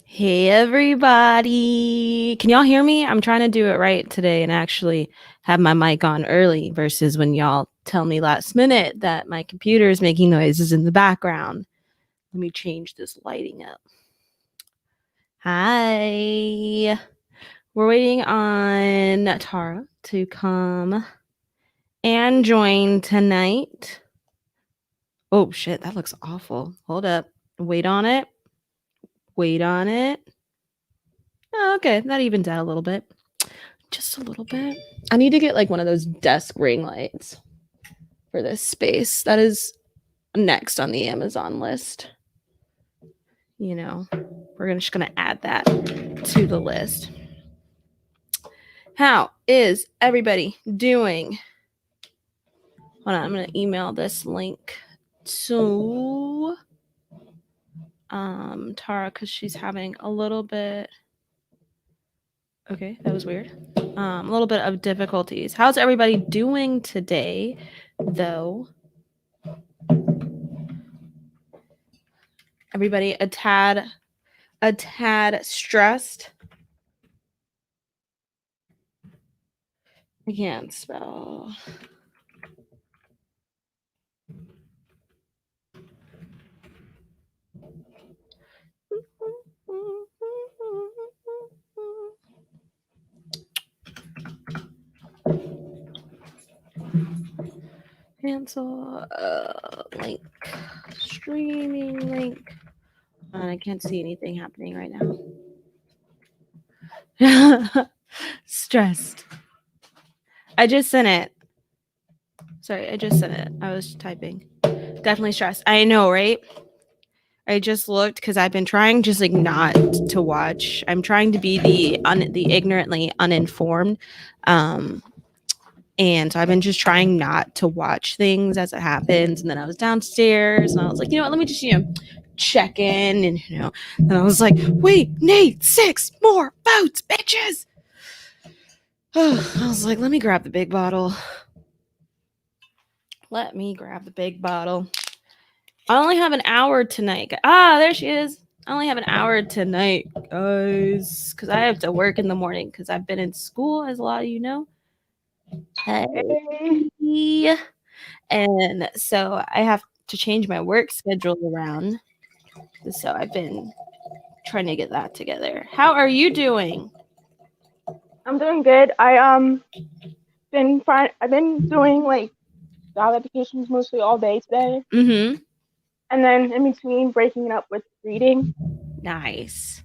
Hey everybody. Can y'all hear me? I'm trying to do it right today and actually have my mic on early versus when y'all tell me last minute that my computer is making noises in the background. Let me change this lighting up. Hi. We're waiting on Tara to come and join tonight. Oh shit, that looks awful. Hold up. Wait on it. Wait on it. Oh, okay, that evens out a little bit. Just a little bit. I need to get like one of those desk ring lights for this space. That is next on the Amazon list. You know, we're just going to add that to the list. How is everybody doing? Hold on, I'm going to email this link to Tara because she's having a little bit. Okay, that was weird. A little bit of difficulties. How's everybody doing today, though? Everybody a tad stressed. I can't spell. Cancel link. Streaming link. I can't see anything happening right now. Stressed. I just sent it. Sorry, I just sent it. I was typing. Definitely stressed. I know, right? I just looked because I've been trying just like not to watch. I'm trying to be the ignorantly uninformed. And so I've been just trying not to watch things as it happens. And then I was downstairs and I was like, you know what, let me just, check in. And I was like, we need 6 more votes, bitches. I was like, let me grab the big bottle. Let me grab the big bottle. I only have an hour tonight. Ah, there she is. I only have an hour tonight, guys, because I have to work in the morning because I've been in school, as a lot of you know. Hey. And so I have to change my work schedule around. So I've been trying to get that together. How are you doing? I'm doing good. I've been doing like job applications mostly all day today, Mm-hmm. and then in between breaking it up with reading. Nice.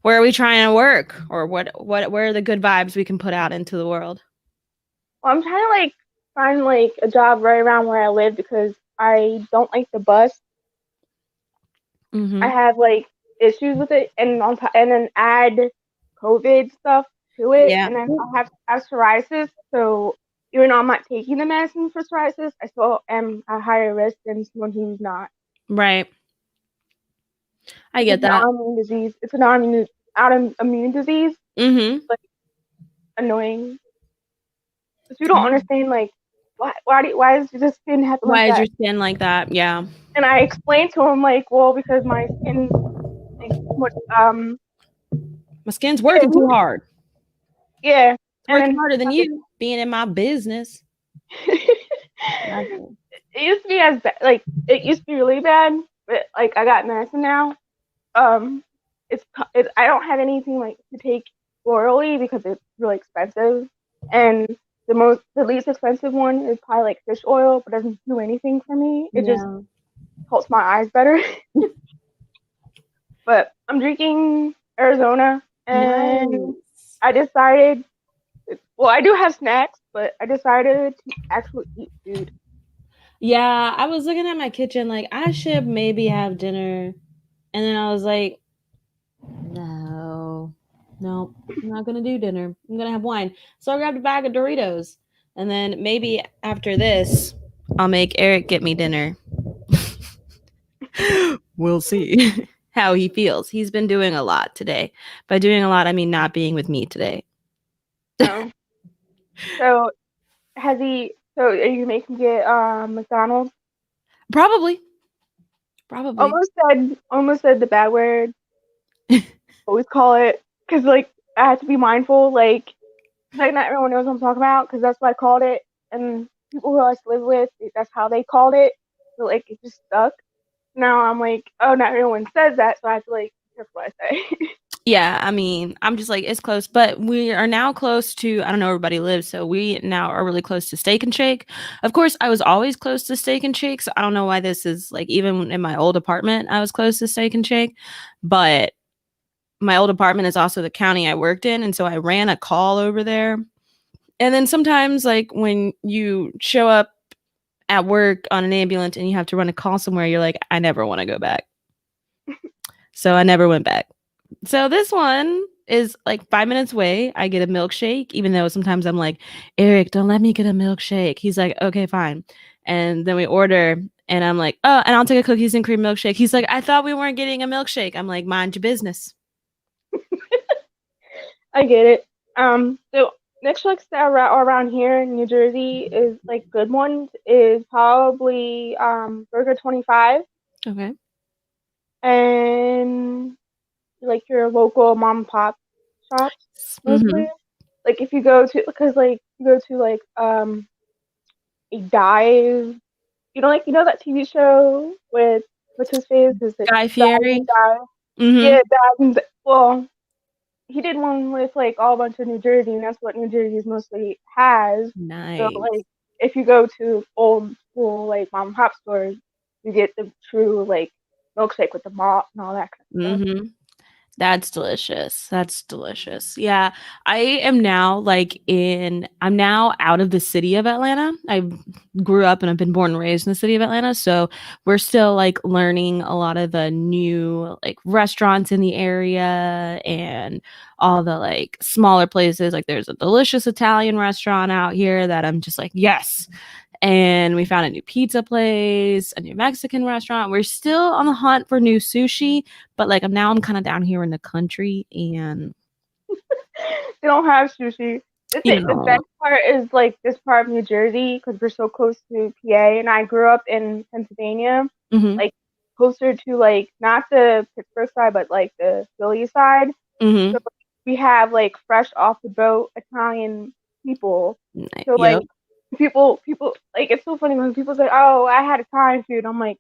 Where are we trying to work? Or where are the good vibes we can put out into the world? Well, I'm trying to find a job right around where I live because I don't like the bus. I Mm-hmm. have issues with it, and and then add COVID stuff to it, Yeah. and then I have psoriasis. So even though I'm not taking the medicine for psoriasis, I still am at higher risk than someone who's not. Right. I It's get an that. autoimmune disease. It's an autoimmune disease. Mm-hmm. Like annoying. Because you don't understand why does this skin happen like Why is your that? skin like that? Yeah. And I explained to him well because my skin like what My skin's working too hard. yeah. It's And working then harder than you being in my business. it used to be as bad it used to be really bad, but I got medicine now. Um it's I don't have anything to take orally because it's really expensive. And the least expensive one is probably fish oil, but doesn't do anything for me. It just Yeah. helps my eyes better. But I'm drinking Arizona, and Nice. I decided. Well, I do have snacks, but I decided to actually eat food. Yeah, I was looking at my kitchen like I should maybe have dinner. And then I was like, no, nope, I'm not gonna do dinner. I'm gonna have wine. So I grabbed a bag of Doritos. And then maybe after this, I'll make Eric get me dinner. We'll see how he feels. He's been doing a lot today. By doing a lot, I mean not being with me today. No. So has he? So are you making get McDonald's? Probably. Probably. Almost said the bad word. Always call it because like I have to be mindful. Like not everyone knows what I'm talking about because that's what I called it, and people who I used to live with, that's how they called it. So like it just stuck. Now I'm like, oh, not everyone says that, so I have to like be careful what I say. Yeah, I mean, I'm just like, it's close, but we are now close to, I don't know where everybody lives, so we now are really close to Steak and Shake. Of course, I was always close to Steak and Shake, so I don't know why this is like, even in my old apartment, I was close to Steak and Shake, but my old apartment is also the county I worked in, and so I ran a call over there. And then sometimes, like, when you show up at work on an ambulance and you have to run a call somewhere, you're like, I never want to go back. So I never went back. So this one is like 5 minutes away. I get a milkshake, even though sometimes I'm like, Eric, don't let me get a milkshake. He's like, okay, fine. And then we order, and I'm like, oh, and I'll take a cookies and cream milkshake. He's like, I thought we weren't getting a milkshake. I'm like, mind your business. I get it. So next Netflix that are around here in New Jersey is like good ones is probably Burger 25 Okay. and like your local mom and pop shops mostly. Mm-hmm. Like if you go to because like you go to like a dive, that TV show with what's his face is it Guy Dive Fieri. and Dive? Mm-hmm. Yeah, Dive and well, he did one with like all a bunch of New Jersey, and that's what New Jersey mostly has. So Nice. like if you go to old school like mom and pop stores, you get the true like milkshake with the malt and all that kind of stuff. Mm-hmm. That's delicious. That's delicious. Yeah. I'm now out of the city of Atlanta. I grew up and I've been born and raised in the city of Atlanta. So we're still like learning a lot of the new like restaurants in the area and all the like smaller places. Like there's a delicious Italian restaurant out here that I'm just like, yes. And we found a new pizza place, a new Mexican restaurant. We're still on the hunt for new sushi, but like I'm kind of down here in the country, and They don't have sushi. you The know, best part is like this part of New Jersey because we're so close to PA, and I grew up in Pennsylvania, hmm like closer to like not the Pittsburgh side, but like the Philly side. hmm So we have like fresh off the boat Italian people. So like yep. people like it's so funny when people say, "Oh, I had Italian food." I'm like,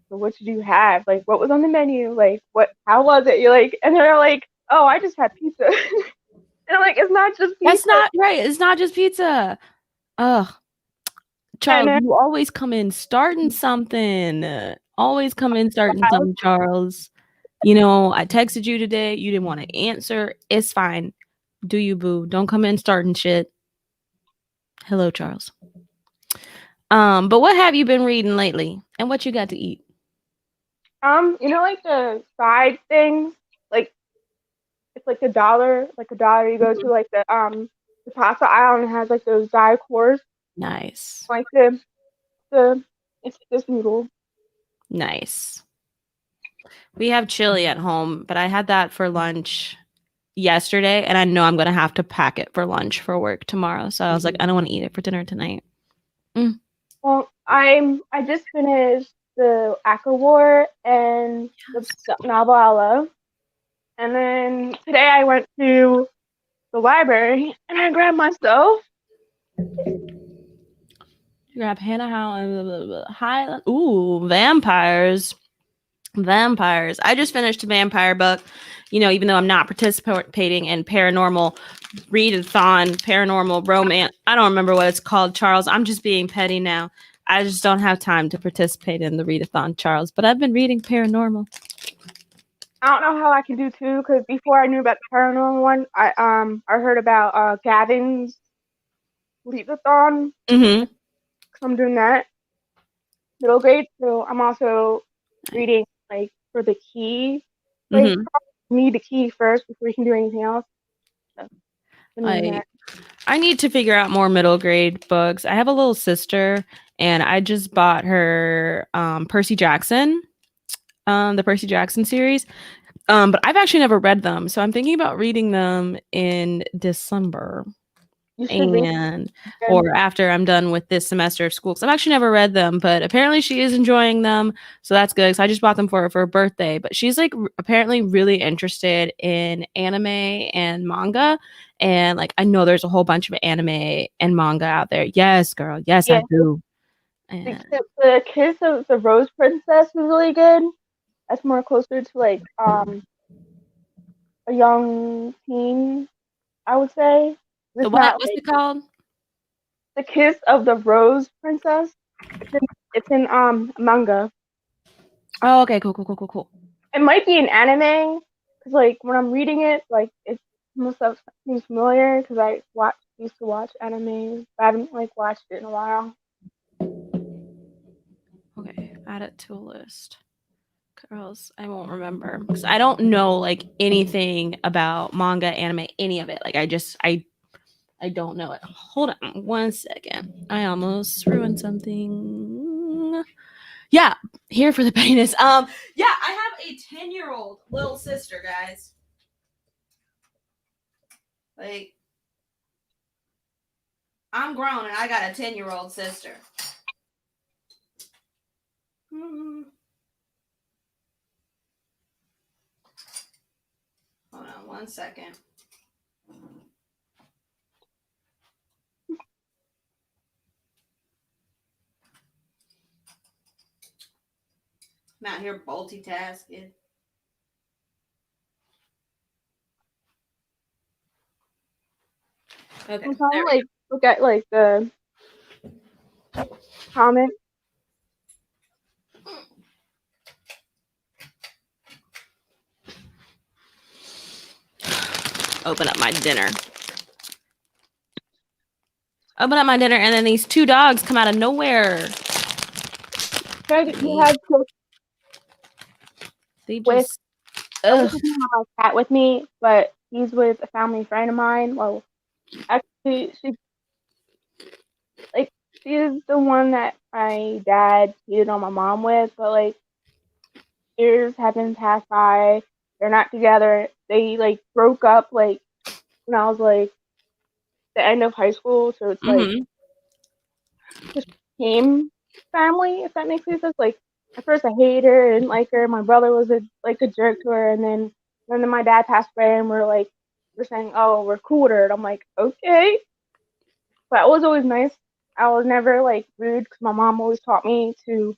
"So what did you have? Like, what was on the menu? Like, what? How was it?" You're like, and they're like, "Oh, I just had pizza." And I'm like, it's not just That's pizza. not right. It's not just pizza. Ugh, And Charles, you always come in starting something. Always come in starting something, Charles. You know, I texted you today. You didn't want to answer. It's fine. Do you, boo? Don't come in starting shit. Hello, Charles. But what have you been reading lately? And what you got to eat? like the side things, like it's like a dollar. You go to like the pasta aisle and it has like those side course, Nice. like the it's this noodle. Nice. We have chili at home, but I had that for lunch yesterday, and I know I'm gonna have to pack it for lunch for work tomorrow. So I was like, I don't want to eat it for dinner tonight. Mm. Well, I just finished the Aqua War and the novella, and then today I went to the library and I grabbed myself. You grab Hannah How and Highland. Ooh, vampires. Vampires. I just finished a vampire book. You know, even though I'm not participating in paranormal readathon, paranormal romance. I don't remember what it's called, Charles. I'm just being petty now. I just don't have time to participate in the readathon, Charles. But I've been reading paranormal. I don't know how I can do two because before I knew about the paranormal one, I heard about Gavin's readathon. Mm-hmm. I'm doing that middle grade, so I'm also reading like for the key. Like Mm-hmm. need the key first before you can do anything else. So, I need to figure out more middle grade books. I have a little sister, and I just bought her Percy Jackson, the Percy Jackson series. But I've actually never read them, so I'm thinking about reading them in December. You should read and them. or after I'm done with this semester of school. Because I've actually never read them, but apparently she is enjoying them, so that's good. So I just bought them for her birthday. But she's like apparently really interested in anime and manga, and like I know there's a whole bunch of anime and manga out there. Yes, girl. Yes, I Yeah, do. the, And the Kiss of the Rose Princess was really good. That's more closer to like a young teen, I would say. the It's what? not What's like it called? the Kiss of the Rose Princess. It's in manga. Oh, okay. Cool. Cool. Cool. Cool. Cool. It might be an anime because like when I'm reading it, like it most of seems familiar because I used to watch anime, but I haven't like watched it in a while. Okay. Add it to a list. Girls, I won't remember because I don't know like anything about manga, anime, any of it. Like I don't know it. Hold on 1 second. I almost ruined something. Yeah, here for the penis. Yeah, I have a 10-year-old little sister, guys. Like, I'm grown and I got a 10-year-old sister. Hold on 1 second. I'm out here multitasking. Okay. I'm trying to like look at like the comment. Open up my dinner. Open up my dinner, and then these two dogs come out of nowhere. You had to They with just. I wish Ugh. I didn't have my cat with me, but he's with a family friend of mine. Well, actually, she's the one that my dad cheated on my mom with, but like years have been passed by. They're not together. They like broke up like when I was like the end of high school, so it's like Mm-hmm. just became family, if that makes any sense. Like at first I hated her and like her. My brother was a jerk to her, and then my dad passed away, and we're saying, oh, we're cool with her. And I'm like, okay, but it was always nice. I was never like rude because my mom always taught me to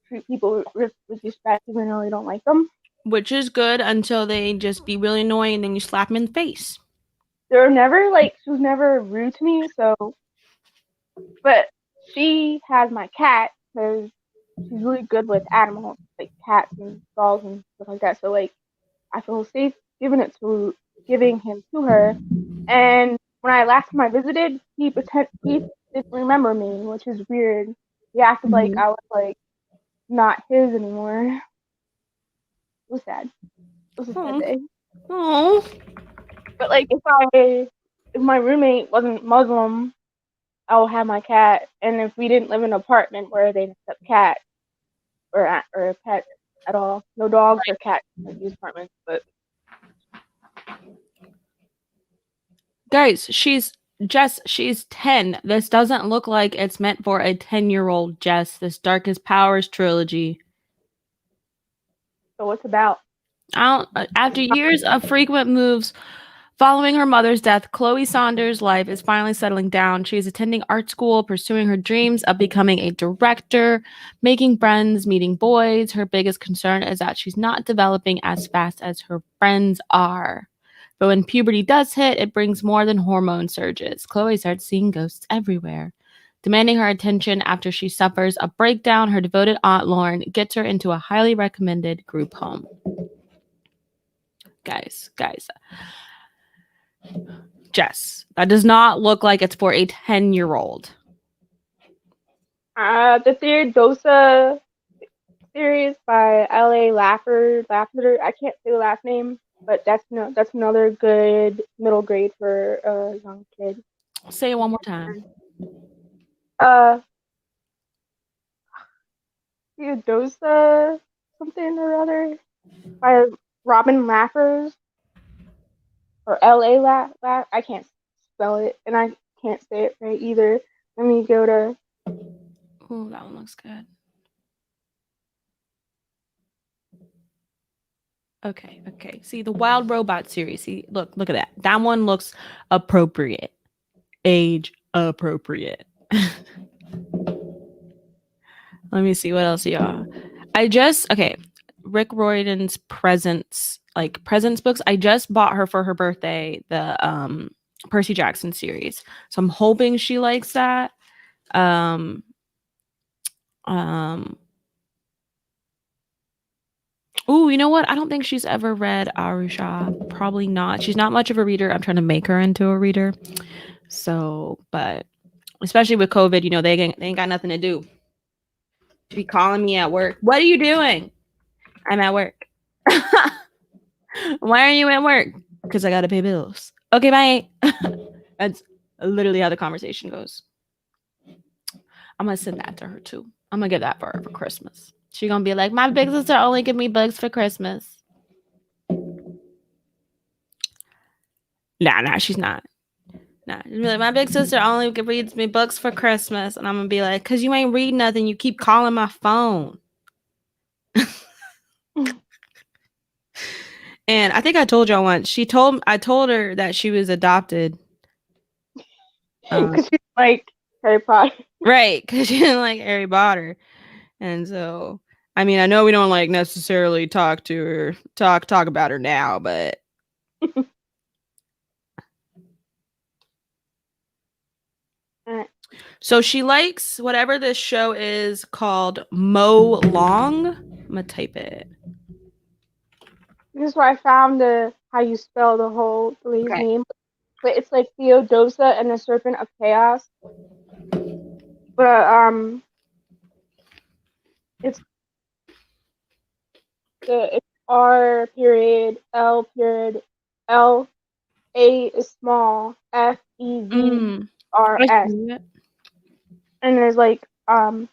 treat people with respect even though you don't like them. Which is good until they just be really annoying and then you slap them in the face. They're never like she was never rude to me. So, but she has my cat because she's really good with animals like cats and dogs and stuff like that. So like I feel safe giving him to her. And when I last time I visited, he didn't remember me, which is weird. He acted like I was like not his anymore. It was sad. It was a sad day. Oh. But like if my roommate wasn't Muslim, I would have my cat. And if we didn't live in an apartment where they accept cats or pets at all, no dogs or cats in these apartments. But Guys, she's 10. This doesn't look like it's meant for a 10-year-old Jess. This Darkest Powers trilogy. so what's about? After years of frequent moves following her mother's death, Chloe Saunders' life is finally settling down. She is attending art school, pursuing her dreams of becoming a director, making friends, meeting boys. Her biggest concern is that she's not developing as fast as her friends are. But when puberty does hit, it brings more than hormone surges. Chloe starts seeing ghosts everywhere. Demanding her attention after she suffers a breakdown, her devoted aunt Lauren gets her into a highly recommended group home. Guys. Jess, that does not look like it's for a 10-year-old. The Theodosia series by L.A. Laffiter. I can't say the last name, but that's another good middle grade for a young kid. Say it one more time. Theodosia something or other by Robin Laffers or L.A. I can't spell it, and I can't say it right either. Let me go to. Oh, that one looks good. Okay. See, the Wild Robot series. See, look at that. That one looks appropriate. Age appropriate. Let me see what else, y'all. Rick Riordan's presents books. I just bought her for her birthday the Percy Jackson series. So I'm hoping she likes that. Oh, you know what? I don't think she's ever read Arusha. Probably not. She's not much of a reader. I'm trying to make her into a reader. So, but especially with COVID, they ain't got nothing to do. To be calling me at work. What are you doing? I'm at work. Why are you at work? Because I got to pay bills. Okay, bye. That's literally how the conversation goes. I'm going to send that to her too. I'm going to get that for her for Christmas. She's going to be like, my big sister only give me books for Christmas. Nah, she's not. Nah, she's like, my big sister only reads me books for Christmas. And I'm going to be like, because you ain't read nothing. You keep calling my phone. And I think I told y'all once. I told her that she was adopted. Because she's like Harry Potter. Right, because she didn't like Harry Potter. And so, I mean, I know we don't like necessarily talk about her now, but so she likes whatever this show is called Mo Long. I'm gonna type it. This is where I found how you spell the whole lady's name. But it's like Theodosia and the Serpent of Chaos. But it's R period L period L A is small F E V R S. And there's like a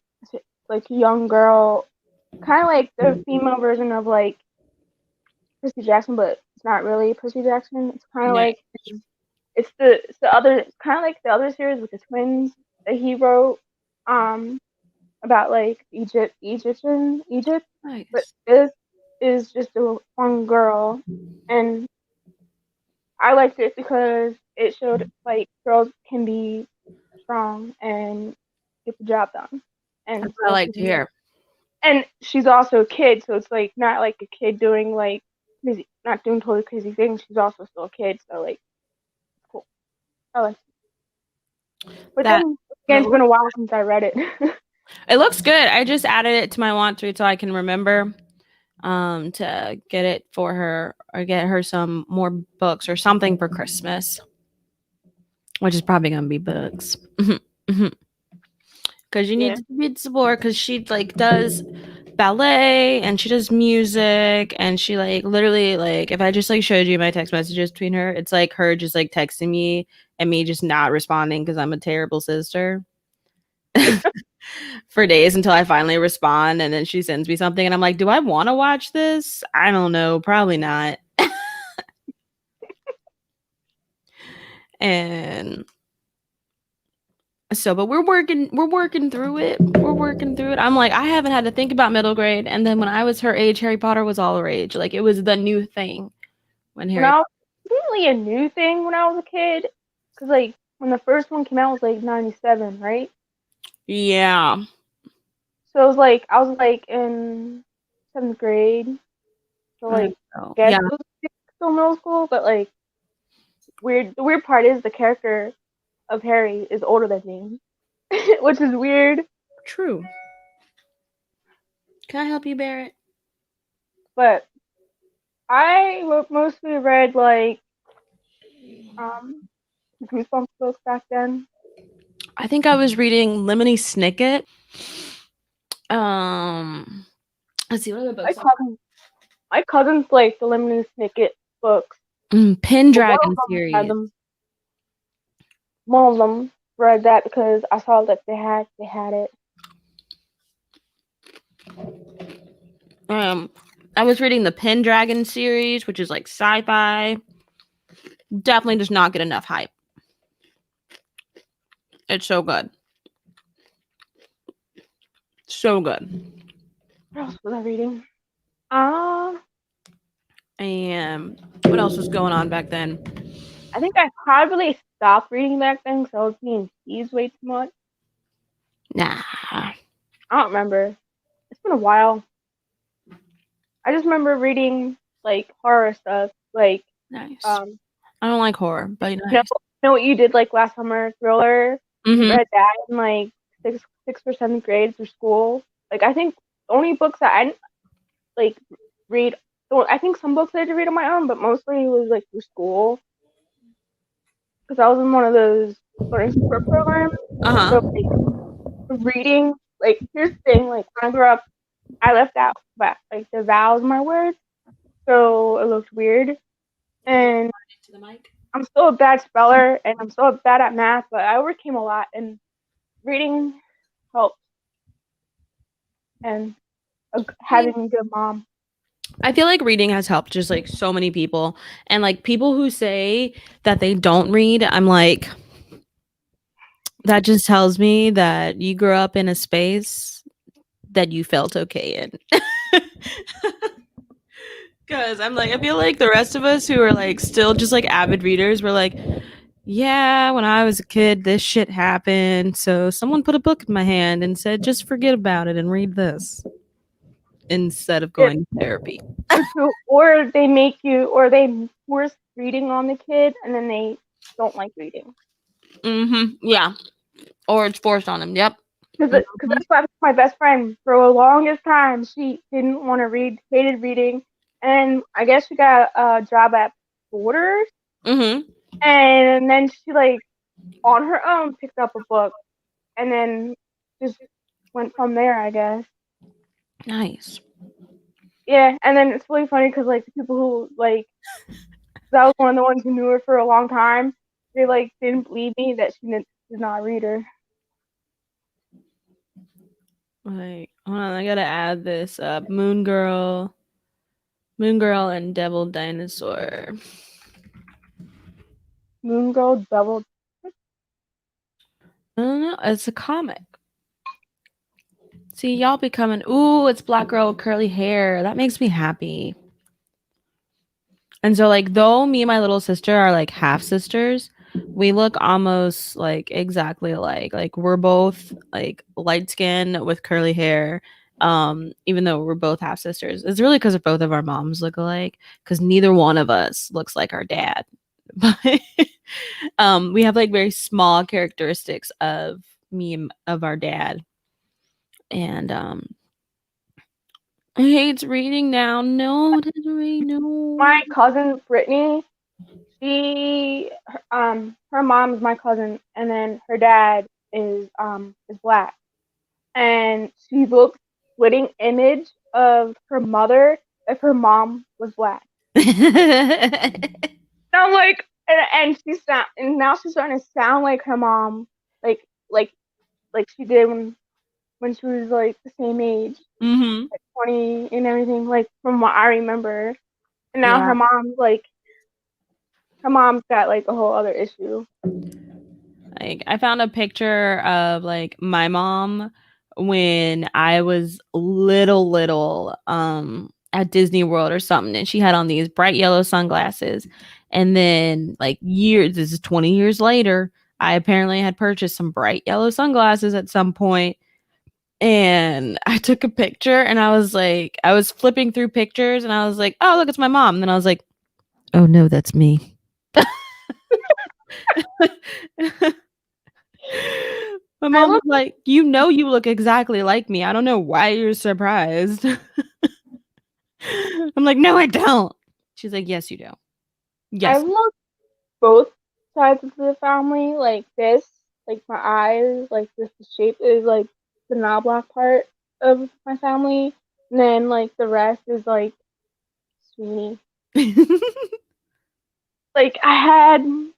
young girl, kind of like the female version of like Percy Jackson, but it's not really Percy Jackson. It's kind of like it's the other, kind of like the other series with the twins that he wrote about like Egypt. Nice. But this is just a one girl, and I liked it because it showed like girls can be strong and get the job done. And that's what I like to hear. And she's also a kid, so it's like not like a kid doing like crazy, not doing totally crazy things. She's also still a kid, so like cool. I like it. But then again, it's been a while since I read it. It looks good. I just added it to my want to so I can remember to get it for her or get her some more books or something for Christmas, which is probably gonna be books. Because you need to be support, because she like does ballet and she does music, and she like literally, like, if I just like showed you my text messages between her, it's like her just like texting me and me just not responding because I'm a terrible sister for days until I finally respond, and then she sends me something and I'm like, do I want to watch this? I don't know, probably not. And so, but we're working through it. I'm like, I haven't had to think about middle grade. And then when I was her age, Harry Potter was all rage. Like, it was the new thing when Harry Potter. It wasn't really a new thing when I was a kid. Because, like, when the first one came out, it was, like, 97, right? Yeah. So, it was, like, I was, like, in 7th grade. So, like, I guess it was still middle school. But, like, the weird part is the character of Harry is older than me, which is weird. True. Can I help you, Barrett? But I mostly read like Goosebumps books back then. I think I was reading Lemony Snicket. Let's see, what other books? My cousins like the Lemony Snicket books. Pendragon series. One of them read that because I saw that they had it. I was reading the Pendragon series, which is like sci-fi. Definitely does not get enough hype. It's so good. So good. What else was I reading? And what else was going on back then? I think I probably stopped reading back then because I was being teased way too much. Nah. I don't remember. It's been a while. I just remember reading like horror stuff, like Nice. um, I don't like horror, but you nice. know what you did like last summer, Thriller. Mm-hmm. Read that in like sixth or seventh grade through school. Like I think the only books that I like read. Well, I think some books I had to read on my own, but mostly it was like through school because I was in one of those learning support programs. So Uh-huh. like reading, like here's the thing, like when I grew up, I left out but like the vowels in my words, so it looked weird. And To the mic. I'm still a bad speller and I'm still bad at math, but I overcame a lot and reading helped and having a good mom. I feel like reading has helped just like so many people. And like people who say that they don't read, I'm like, that just tells me that you grew up in a space that you felt okay in. Because I'm like, I feel like the rest of us who are like still just like avid readers, we're like, yeah, when I was a kid, this shit happened. So someone put a book in my hand and said, just forget about it and read this instead of It, going to therapy. or they make you, or they force reading on the kid and then they don't like reading. Mm-hmm. Yeah. Or it's forced on them. Yep. Because Mm-hmm. that's why my best friend for the longest time she didn't want to read, hated reading, and I guess she got a job at Borders, Mm-hmm. and then she like on her own picked up a book, and then just went from there, I guess. Nice. Yeah, and then it's really funny because like the people who like that was one of the ones who knew her for a long time. They like didn't believe me that she did not a reader. Like, hold on, I gotta add this up. Moon Girl, and Devil Dinosaur. Moon Girl Devil. I don't know. It's a comic. See, y'all becoming. Ooh, it's Black Girl with curly hair. That makes me happy. And so, like, though me and my little sister are like half sisters, we look almost like exactly alike. Like, we're both like light skin with curly hair. Even though we're both half sisters, it's really because both of our moms look alike. Because neither one of us looks like our dad, but we have like very small characteristics of me and of our dad. And I hates reading now. No, doesn't read. No. My cousin Brittany, she her mom's my cousin, and then her dad is black, and she looks splitting image of her mother if her mom was black. And I'm like, and and now she's starting to sound like her mom, like like like she did when she was like the same age, Mm-hmm. like 20 and everything, like from what I remember. And now Yeah. her mom's got like a whole other issue. Like I found a picture of like my mom when I was little at Disney World or something, and she had on these bright yellow sunglasses. And then like years, this is 20 years later, I apparently had purchased some bright yellow sunglasses at some point. And I took a picture and I was like, I was flipping through pictures and I was like, oh, look, it's my mom. And then I was like, oh no, that's me. My I mom was look like, you know, you look exactly like me. I don't know why you're surprised. I'm like, no, I don't. She's like, yes, you do. I Yes. look both sides of the family like this, like my eyes, like this the shape is like the knoblauch part of my family, and then like the rest is like Sweeney. Like I had when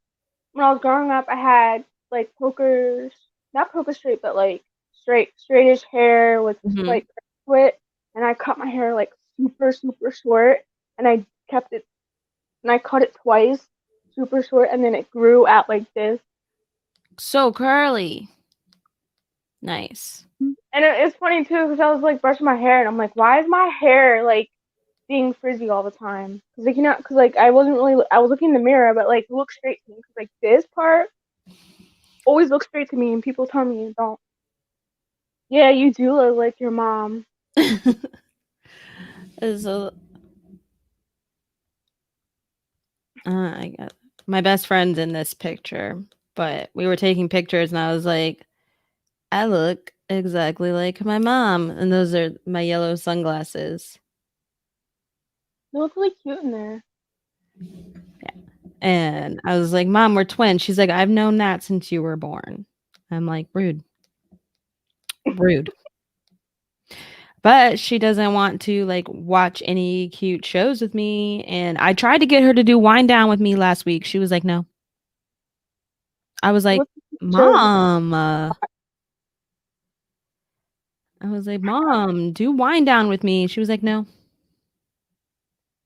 I was growing up, I had like not poker straight, but like straightish hair with Mhm. like to it, and I cut my hair like super short, and I kept it, and I cut it twice, super short, and then it grew out like this. So curly. Nice. And it's funny too because I was like brushing my hair and I'm like, why is my hair like being frizzy all the time? Because like because like I was looking in the mirror, but like look straight to me because like this part always looks straight to me and people tell me don't. Yeah, you do look like your mom. So, I got my best friend's in this picture, but we were taking pictures and I was like, I look exactly like my mom. And those are my yellow sunglasses. You look really cute in there. And I was like, Mom, we're twins. She's like, I've known that since you were born. I'm like, rude. Rude. But she doesn't want to like watch any cute shows with me. And I tried to get her to do Wind Down with me last week. She was like, no. I was like, What's the show? Mom. I was like, Mom, do Wind Down with me. She was like, no.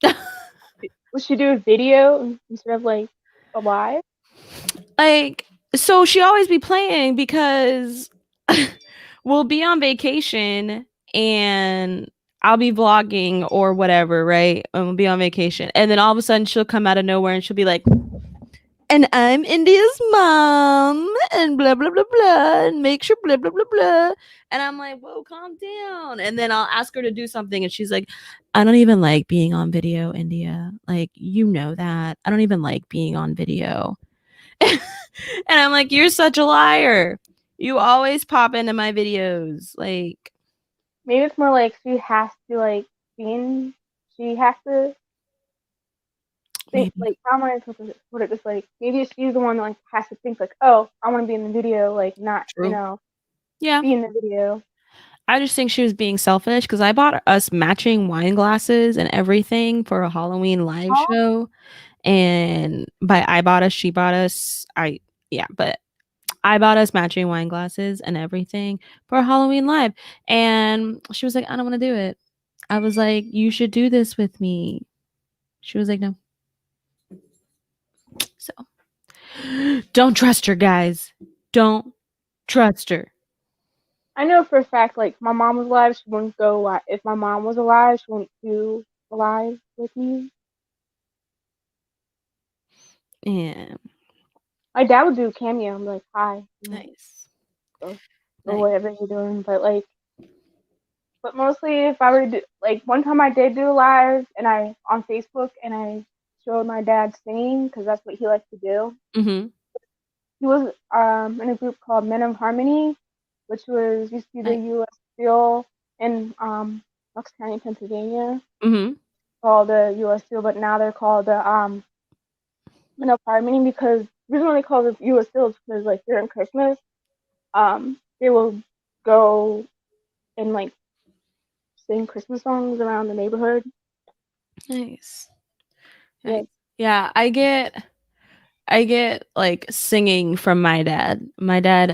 Would she do a video instead of like a live? Like, so she always be playing because we'll be on vacation and I'll be vlogging or whatever, right? And we'll be on vacation. And then all of a sudden she'll come out of nowhere and she'll be like, and I'm India's mom and blah blah blah blah and make sure blah blah blah blah. And I'm like, whoa, calm down. And then I'll ask her to do something and she's like, I don't even like being on video, India. Like, you know that. I don't even like being on video. And I'm like, you're such a liar. You always pop into my videos. Like, Maybe it's more like she has to like be she has to think maybe. like how am I supposed to put it this like maybe she's the one that like has to think like, oh, I wanna be in the video, like not, True. Yeah. be in the video. I just think she was being selfish because I bought us matching wine glasses and everything for a Halloween live Oh, show. And by I bought us, she bought us. Yeah, but I bought us matching wine glasses and everything for a Halloween live. And she was like, I don't want to do it. I was like, you should do this with me. She was like, no. So don't trust her, guys. Don't trust her. I know for a fact like my mom was alive, she wouldn't go live. If my mom was alive, she wouldn't do a live with me. Yeah. My dad would do a cameo. I'm like, hi, Nice. or, or Nice. whatever you're doing. But mostly if I were to do, like one time I did do a live and I on Facebook and I showed my dad singing because that's what he likes to do. Mm-hmm. He was in a group called Men of Harmony, which was used to be the Nice. U.S. Steel in Bucks County, Pennsylvania, Mm-hmm. called the U.S. Steel, but now they're called the Men of Harmony because the reason why they call the U.S. Steel is because like during Christmas, they will go and like sing Christmas songs around the neighborhood. Nice. Yeah. Nice. Yeah, I get like singing from my dad. My dad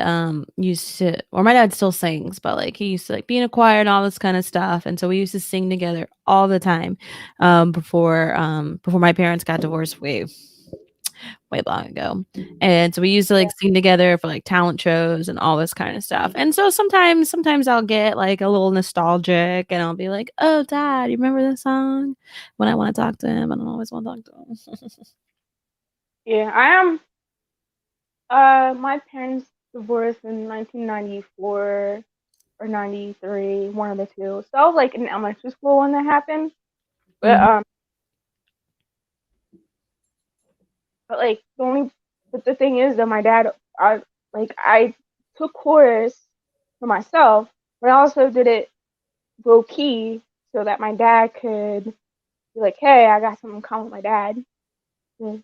used to, or my dad still sings, but like he used to like be in a choir and all this kind of stuff. And so we used to sing together all the time before my parents got divorced way long ago. And so we used to like sing together for like talent shows and all this kind of stuff. And so sometimes I'll get like a little nostalgic and I'll be like, "Oh, dad, you remember this song?" When I want to talk to him, I don't always want to talk to him. Yeah, I am. My parents divorced in 1994 or 93, one of the two. So I was like in elementary school when that happened. But Mhm. but like but the thing is that my dad, I took chorus for myself, but I also did it low key so that my dad could be like, hey, I got something in common with my dad to,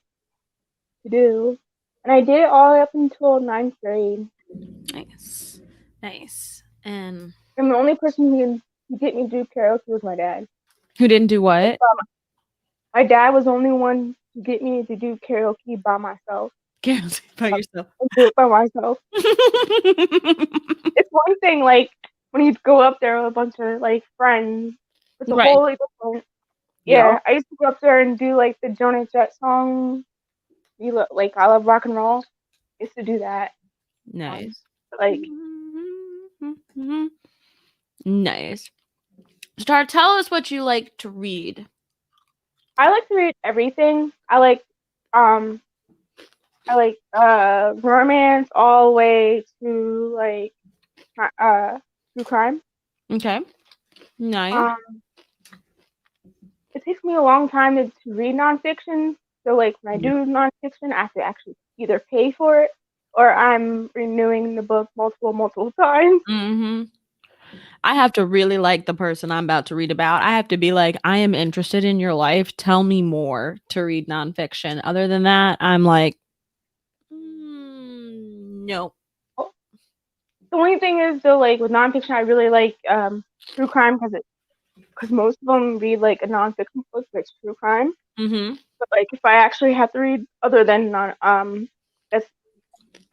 to do. And I did it all the way up until ninth grade. Nice. Nice. And And the only person who could get me to do karaoke was my dad. who didn't do what? My dad was the only one to get me to do karaoke by myself Guarantee by yourself. and do it by myself. It's one thing like when you go up there with a bunch of like friends. It's a Right. wholly different. Yeah. Yeah, I used to go up there and do like the Jonas Jett song. Like I love rock and roll. I used to do that. Nice. Like, Nice. Star, tell us what you like to read. I like to read everything. I like romance all the way to like true crime. Okay. Nice. It takes me a long time to read nonfiction. So like when I do nonfiction, I have to actually either pay for it or I'm renewing the book multiple times. Mm-hmm. I have to really like the person I'm about to read about. I have to be like, I am interested in your life. Tell me more to read nonfiction. Other than that, I'm like, no. The only thing is though, like with nonfiction, I really like true crime because most of them read like a nonfiction book that's true crime. Mm-hmm. But like if I actually have to read other than that's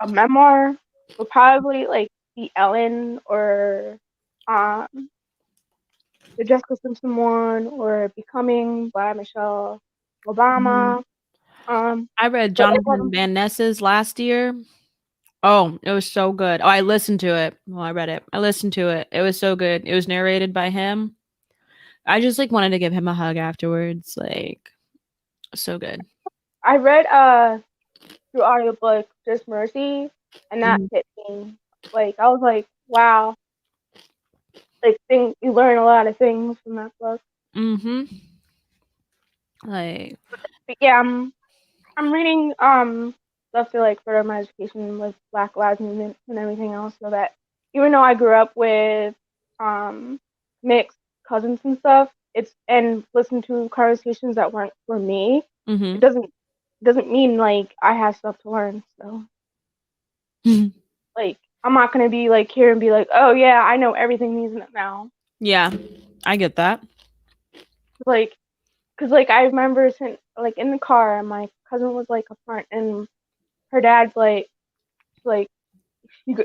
a memoir, would probably like be Ellen or um the Jessica Simpson one or Becoming by Michelle Obama. I read But like Jonathan Van Ness's last year. Oh, it was so good. Oh, I listened to it. Well, I read it. I listened to it. It was so good. It was narrated by him. I just like wanted to give him a hug afterwards. Like, so good. I read through audiobook Just Mercy, and that hit me. Like I was like, wow, like you learn a lot of things from that book. Mm-hmm. Like, But yeah, I'm reading stuff to like further my education with Black Lives Movement and everything else, so that even though I grew up with mixed cousins and stuff, and listen to conversations that weren't for me, mm-hmm. it doesn't mean like I have stuff to learn. So like I'm not gonna be like here and be like, oh yeah, I know everything these now. Yeah, I get that. Like, cause like I remember like in the car, and my cousin was like up front, and her dad's like he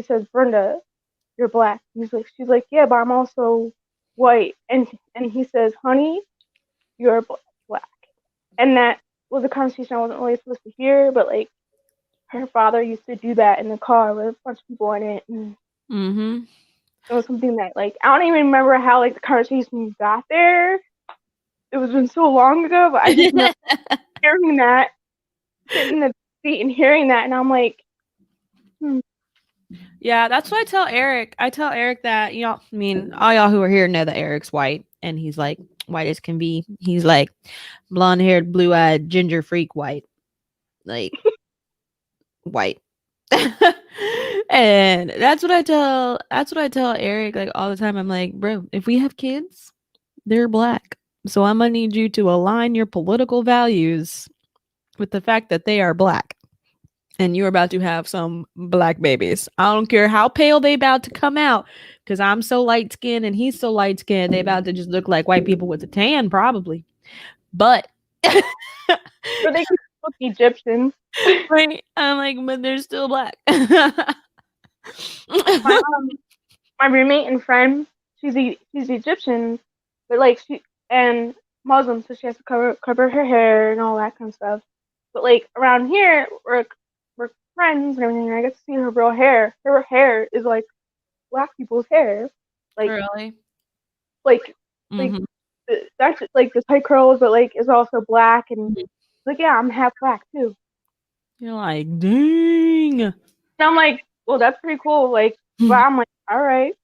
says, Brenda, you're black. She's like, yeah, but I'm also white, and he says, honey, you're black, and that was a conversation I wasn't really supposed to hear, but like her father used to do that in the car with a bunch of people in it, and it was something that like I don't even remember how like the conversation got there. It was been so long ago, but I just remember hearing that, sitting in the seat and hearing that, and I'm like, Yeah, that's what I tell Eric. I tell Eric that, you know, I mean, all y'all who are here know that Eric's white, and he's like white as can be. He's like blonde haired, blue eyed, ginger freak white. Like white. And that's what I tell Eric like all the time. I'm like, bro, if we have kids, they're black. So I'm gonna need you to align your political values with the fact that they are black. And you're about to have some black babies. I don't care how pale they about to come out, because I'm so light skinned and he's so light skinned. They about to just look like white people with a tan, probably. But or they could look Egyptian. Right? I'm like, but they're still black. My roommate and friend, she's Egyptian, but like she and Muslim, so she has to cover her hair and all that kind of stuff. But like around here, we're friends and everything. And I get to see her real hair. Her hair is like black people's hair, like Really? like Mhm. that's like the tight curls, but like is also black and like yeah, I'm half black too. You're like, dang. And I'm like, well, that's pretty cool. Like, but I'm like, all right.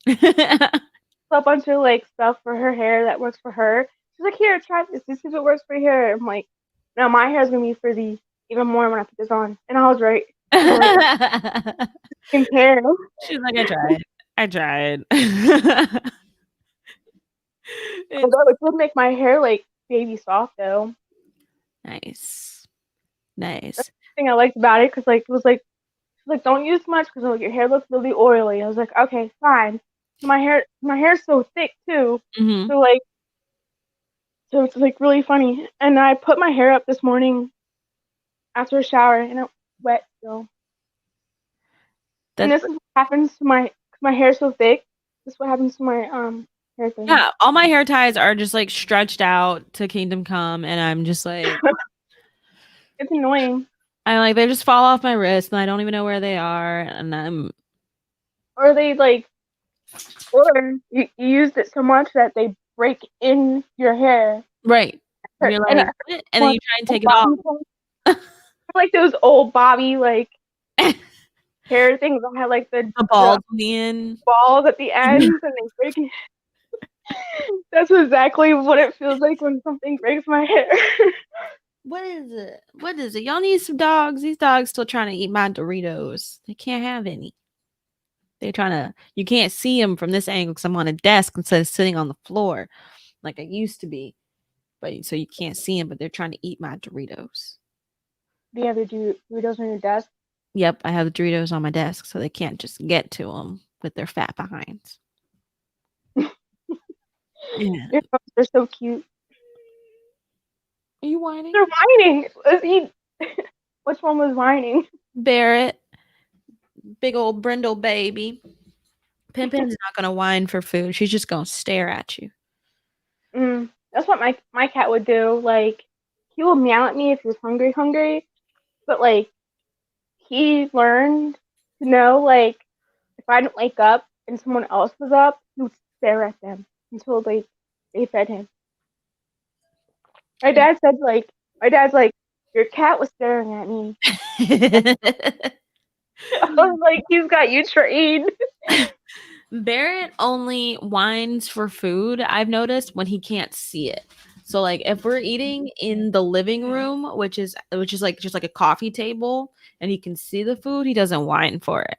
A bunch of like stuff for her hair that works for her. She's like, here, try this. This is what works for your hair. I'm like, no, my hair's gonna be frizzy even more when I put this on. And I was right. Like, hair. She's like, I tried. I tried. Although it would make my hair like baby soft though. Nice. Nice. That's the thing I liked about it because like it was like she's like, don't use much because like your hair looks really oily. I was like, okay, fine. My hair's so thick too. Mhm. So it's like really funny. And I put my hair up this morning after a shower and it's wet still. And this is what happens to my hair's so thick. This is what happens to my hair thing. Yeah, all my hair ties are just like stretched out to Kingdom Come, and I'm just like, it's annoying. I like they just fall off my wrist and I don't even know where they are. And I'm Or they like, or you used it so much that they break in your hair. right. And you're And like, it "What?" And then hurts you try and old take it off. bobby pins. Like those old bobby like hair things that had like The the balls on the end. balls at the ends and they break it. That's exactly what it feels like when something breaks my hair. What is it? What is it? Y'all need some dogs. These dogs still trying to eat my Doritos. They can't have any. They're trying to. You can't see them from this angle because I'm on a desk instead of sitting on the floor like I used to be. But so you can't see them, but they're trying to eat my Doritos. Do you ever do Doritos on your desk? Yep, I have the Doritos on my desk, so they can't just get to them with their fat behinds. Yeah. Your dogs are so cute. Are you whining? They're whining. Which one was whining? Barrett, big old brindle baby. Pimpin's not gonna whine for food. She's just gonna stare at you. That's what my cat would do. Like he will meow at me if he's hungry, but like he learned to know like if I didn't wake up and someone else was up, he would stare at them until they fed him. My dad's like, your cat was staring at me. I was like, he's got you trained. Barrett only whines for food, I've noticed, when he can't see it. So like if we're eating in the living room, which is like just like a coffee table and he can see the food, he doesn't whine for it.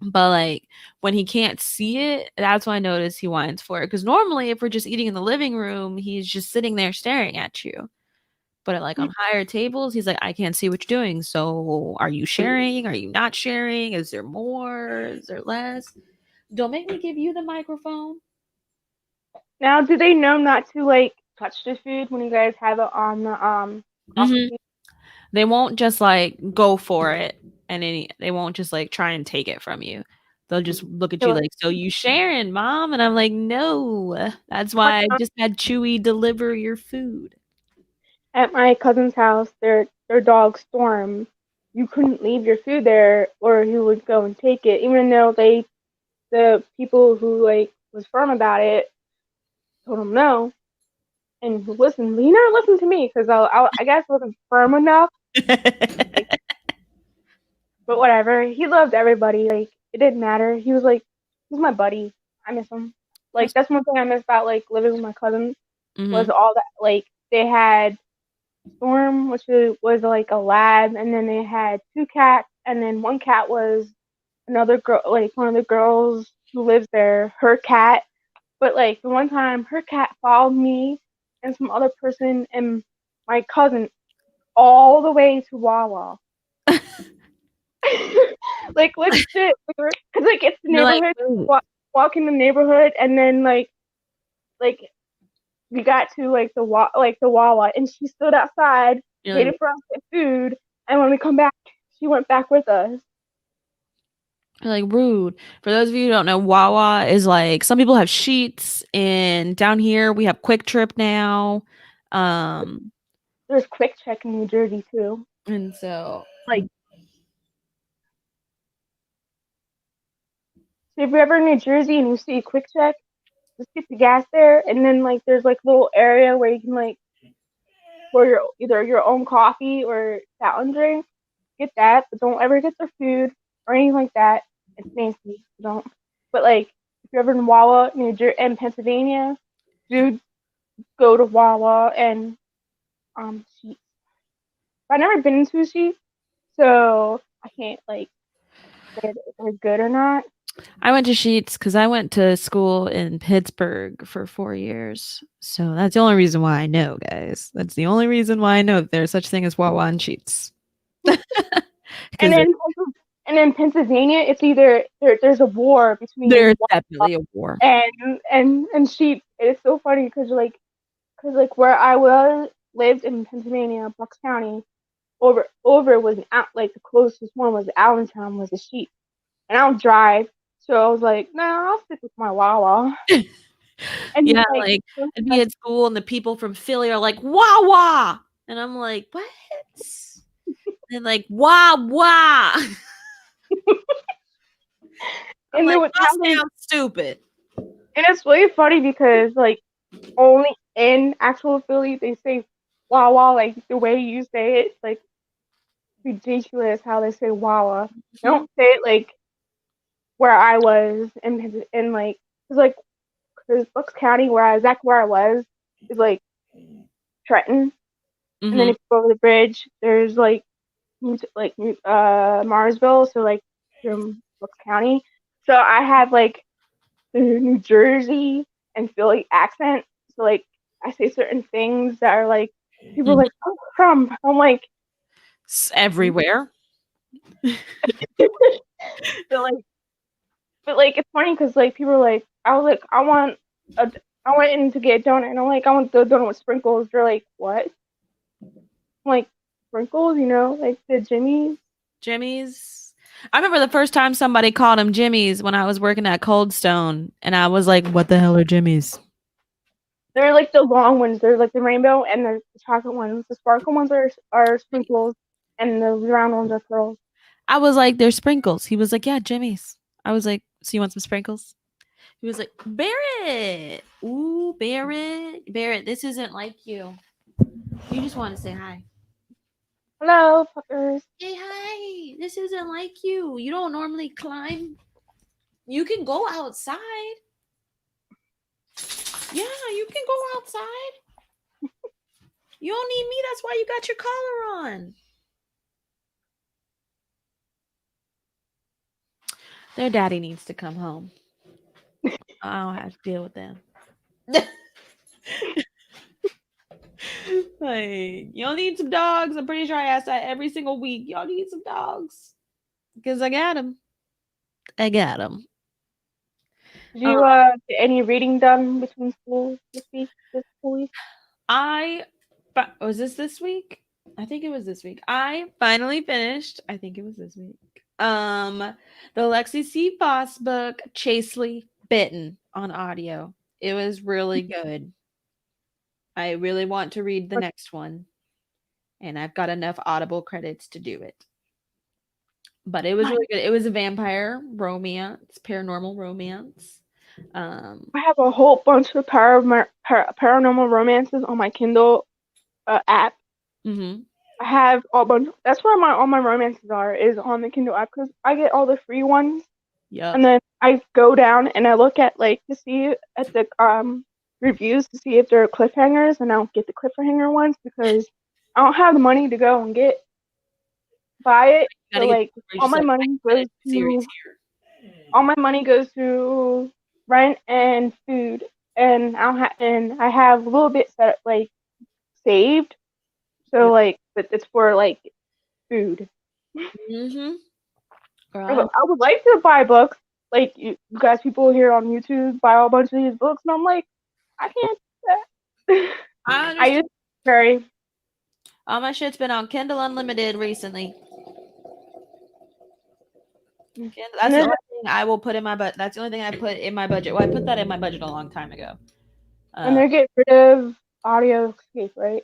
But like when he can't see it, that's when I notice he whines for it. Because normally if we're just eating in the living room, he's just sitting there staring at you. But like on higher tables, he's like, I can't see what you're doing. So are you sharing? Are you not sharing? Is there more? Is there less? Don't make me give you the microphone. Now, do they know not to like touch the food when you guys have it on the coffee Mhm. table? They won't just like go for it and they won't just like try and take it from you. They'll just look at you like, so you sharing, mom? And I'm like, no. That's why I just had Chewy deliver your food. At my cousin's house, their dog Storm, you couldn't leave your food there, or he would go and take it, even though the people who like was firm about it told him no, and he listened. He never listened to me because I guess I wasn't firm enough. Like, but whatever. He loved everybody. Like it didn't matter. He was like, he's my buddy. I miss him. Like that's one thing I miss about like living with my cousins was Mhm. all that like they had Storm, which was like a lab, and then they had two cats, and then one cat was another girl, like one of the girls who lives there, her cat. But like the one time, her cat followed me and some other person and my cousin all the way to Wawa. Like legit, cause like it's the You're like, neighborhood, "Ooh." walking the neighborhood, and then like we got to like the Wawa, and she stood outside You're like, waiting for us to get food. And when we come back, she went back with us. you're like rude. For those of you who don't know, Wawa is like some people have Sheets, and down here we have Quick Trip now. Um, There's Quick Check in New Jersey too. and so Like, so if you're ever in New Jersey and you see Quick Check, just get the gas there, and then like there's like a little area where you can like pour your either your own coffee or fountain drink. Get that, but don't ever get their food or anything like that. It's nasty. Don't. But like if you're ever in Wawa, New Jersey, and Pennsylvania, do go to Wawa and Sheetz. I've never been to Sheetz, so I can't like say if they're good or not. I went to Sheets because I went to school in Pittsburgh for 4 years. So that's the only reason why I know, guys. That's the only reason why I know that there's such thing as Wawa and Sheets. And Because then in Pennsylvania, it's either there's a war between there's Wawa definitely a war. and Sheetz. It's so funny because where I was lived in Pennsylvania, Bucks County, over was like the closest one was Allentown was a Sheetz, and I don't drive, so I was like, no, I'll stick with my Wawa. And Yeah, like, like I'd be at school and the people from Philly are like, Wawa! And I'm like, what? They're like, wah, wah. I'm And like, then with how that sounds stupid. and it's really funny because like only in actual Philly they say Wawa, like the way you say it, it's like ridiculous how they say Wawa. They Mhm. don't say it like where I was and like cause like cause Bucks County where I was is like Trenton, and then Mhm. if you go over the bridge, there's like Marsville, so like from Bucks County. So I have like the New Jersey and Philly accent. So like I say certain things that are like people are Mhm. like, "Oh, from." I'm like, Everywhere. but like it's funny because like people are like, I was like, a, I went in to get a donut, and I'm like, I want the donut with sprinkles. They're like, what? I'm like, sprinkles, like the Jimmy's. Jimmy's. I remember the first time somebody called them Jimmy's when I was working at Cold Stone, and I was like, "What the hell are Jimmy's?" They're like the long ones. They're like the rainbow and the chocolate ones. The sparkle ones are sprinkles, and the round ones are pearls. I was like, "They're sprinkles." He was like, "Yeah, Jimmy's." I was like, "So you want some sprinkles?" He was like, "Barrett, ooh, Barrett, Barrett, this isn't like you. You just want to say hi." Hello, fuckers. Hey, hi. This isn't like you. You don't normally climb. You can go outside. Yeah, you can go outside. You don't need me. That's why you got your collar on. Their daddy needs to come home. I don't have to deal with them. Like, y'all need some dogs. I'm pretty sure I ask that every single week. Y'all need some dogs because I got them. I got them. Did you get any reading done between school this school week? Was this week? I think it was this week. I finally finished. I think it was this week. The Lexi C. Foss book, Chasely Bitten, on audio. It was really good. I really want to read the next one, and I've got enough Audible credits to do it. But it was really good. It was a vampire romance, paranormal romance. I have a whole bunch of paranormal romances on my Kindle app. Mhm. I have all bunch. That's where all my romances are is on the Kindle app because I get all the free ones, Yep. and then I go down and I look at like to see at the reviews to see if there are cliffhangers, and I don't get the cliffhanger ones because I don't have the money to go and buy it. You So gotta get like where you just like, I can finish the series here. all my money goes to rent and food, and I have a little bit set like saved. So Yep. like, but it's for like food. Mhm. Girl, I would like to buy books. Like you guys, people here on YouTube buy a bunch of these books, and I'm like, I can't do that. I I understand. use very. All my shit's been on Kindle Unlimited recently. Kindle, And that's the then only thing I will put in my budget. That's the only thing I put in my budget. Well, I put that in my budget a long time ago. and Uh, they get rid of Audio Escape, right?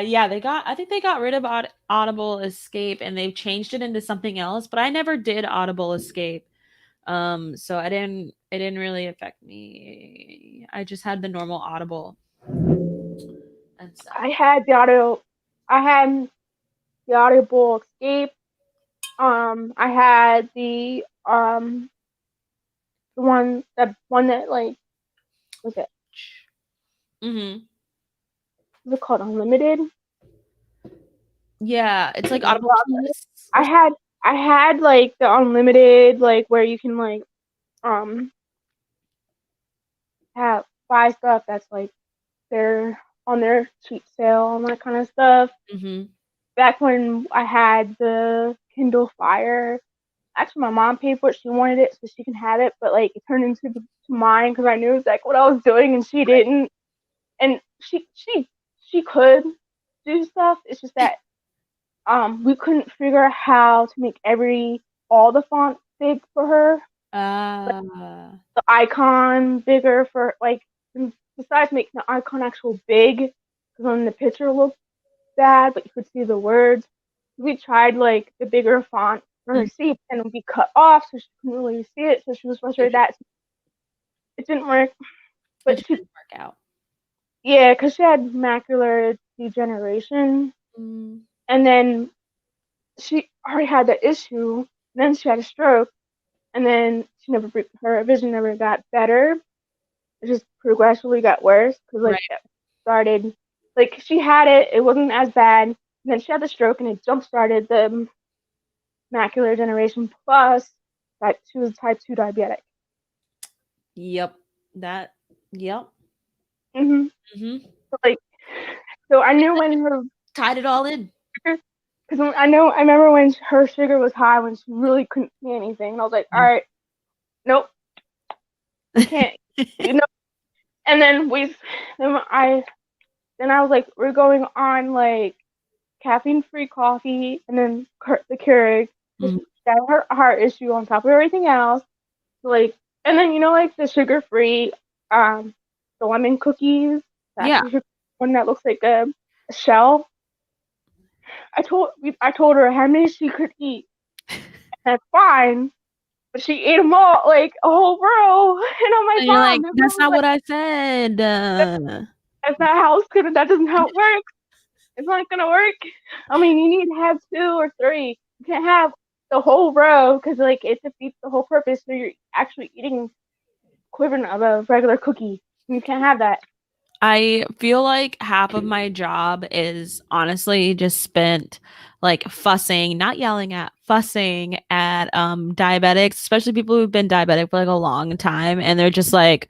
yeah, I think they got rid of Audible Escape and they've changed it into something else. But I never did Audible Escape, so it didn't really affect me. I just had the normal Audible and stuff. I had the audio. I had the Audible Escape. I had the one that like was it Mm-hmm. was it called Unlimited? Yeah, it's like The Audible Unlimited. Plus I or had I had like the Unlimited, like where you can like um have buy stuff that's like they're on their cheap sale and that kind of stuff. something. Back when I had the Kindle Fire, actually my mom paid for it. She wanted it so she can have it, but like it turned into to mine because I knew it was like what I was doing and she didn't. And she could do stuff. It's just that we couldn't figure out how to make all the fonts big for her. Like Uh, the icon bigger for like besides making the icon actual big because on the picture looked bad, but you could see the words. We tried like the bigger font for her seat and it would be cut off so she couldn't really see it. So she was frustrated that it didn't work. It But she, didn't work out. yeah, because she had macular degeneration. Mm. And then she already had that issue. And then she had a stroke. And then her vision never got better. It just progressively got worse because like Right. it started, like she had it, it wasn't as bad. And then she had the stroke and it jump started the macular degeneration plus that she was type 2 diabetic. Yep. Yep. hmm Mm-hmm. So, like, so I knew when her, Tied it all in. because I remember when her sugar was high when she really couldn't see anything. And I was like, all right, nope, you can't, you know. And then then I was like, we're going on like caffeine-free coffee, and then the Keurig. Mhm. She had her heart issue on top of everything else. So, like, and then like the sugar-free, the lemon cookies. That's Yeah. the one that looks like a shell. I told her how many she could eat. That's fine, but she ate them all, like a whole row. And I'm like, And you're like, Mom, that's not what I said. that's not how it's gonna. That doesn't how it works. It's not gonna work. I mean, you need to have 2 or 3. You can't have the whole row because like it defeats the whole purpose. So you're actually eating equivalent of a regular cookie. You can't have that. I feel like half of my job is honestly just spent like fussing, not yelling at, fussing at diabetics, especially people who've been diabetic for like a long time and they're just like